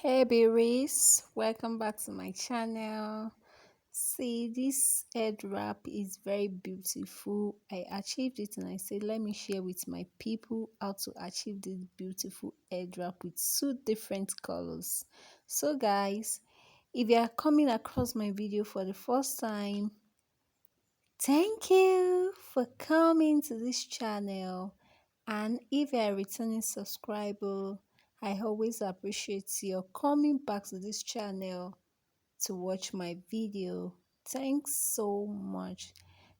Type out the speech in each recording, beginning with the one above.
Hey berries, welcome back to my channel. See, this head wrap is very beautiful. I achieved it and I said let me share with my people how to achieve this beautiful head wrap with two different colors. So guys, if you are coming across my video for the first time, thank you for coming to this channel. And if you're a returning subscriber, I always appreciate your coming back to this channel to watch my video. Thanks so much.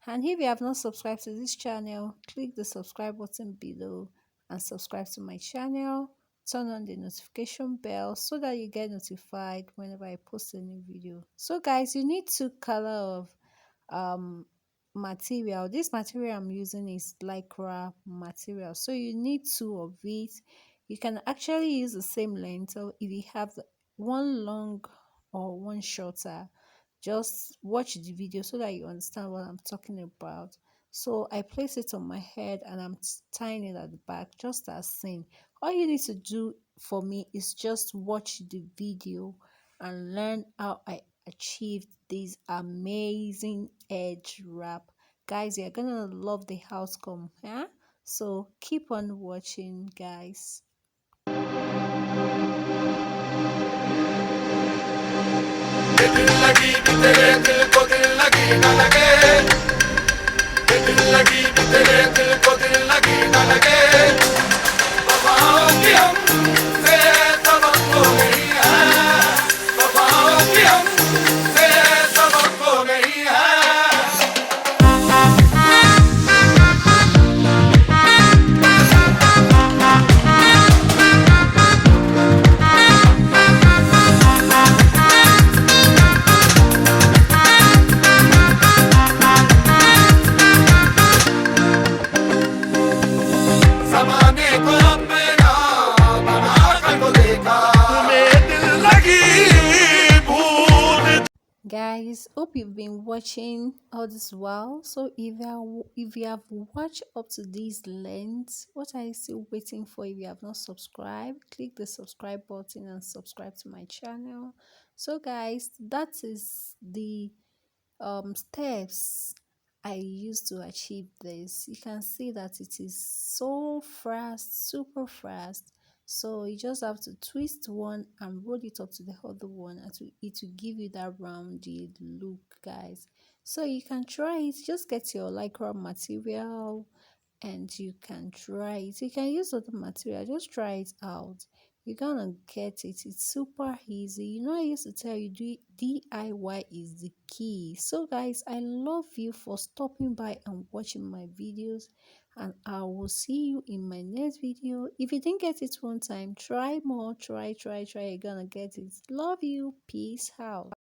And if you have not subscribed to this channel, click the subscribe button below and subscribe to my channel. Turn on the notification bell so that you get notified whenever I post a new video. So guys, you need two color of um material. This material I'm using is lycra material, so you need two of it. You can actually use the same length, so if you have one long or one shorter, just watch the video so that you understand what I'm talking about. So I place it on my head and I'm tying it at the back just as seen. All you need to do for me is just watch the video and learn how I achieved this amazing edge wrap. Guys, you're gonna love the outcome, yeah? So keep on watching, guys. दिल लगी भी तेरे दिल को दिल लगी न लगे दिल लगी भी तेरे दिल को दिल लगी न लगे वफाओं की हमसे सबक तो नहीं है वफाओं की हमसे सबक तो नहीं है ज़माने को अपना बना कर तो देखा तुम्हें दिल लगी भूल Guys, hope you've been watching all this while. So if you have watched up to this length, what are you still waiting for? If you have not subscribed, click the subscribe button and subscribe to my channel. So guys, that is the steps I used to achieve this. You can see that it is so fast, super fast. So you just have to twist one and roll it up to the other one, and it will give you that rounded look, guys. So you can try it. Just get your lycra material and you can try it. You can use other material. Just try it out. You're gonna get it. It's super easy. You know, I used to tell you DIY is the key. So guys, I love you for stopping by and watching my videos, and I will see you in my next video. If you didn't get it one time, try more. Try. You're gonna get it. Love you. Peace out.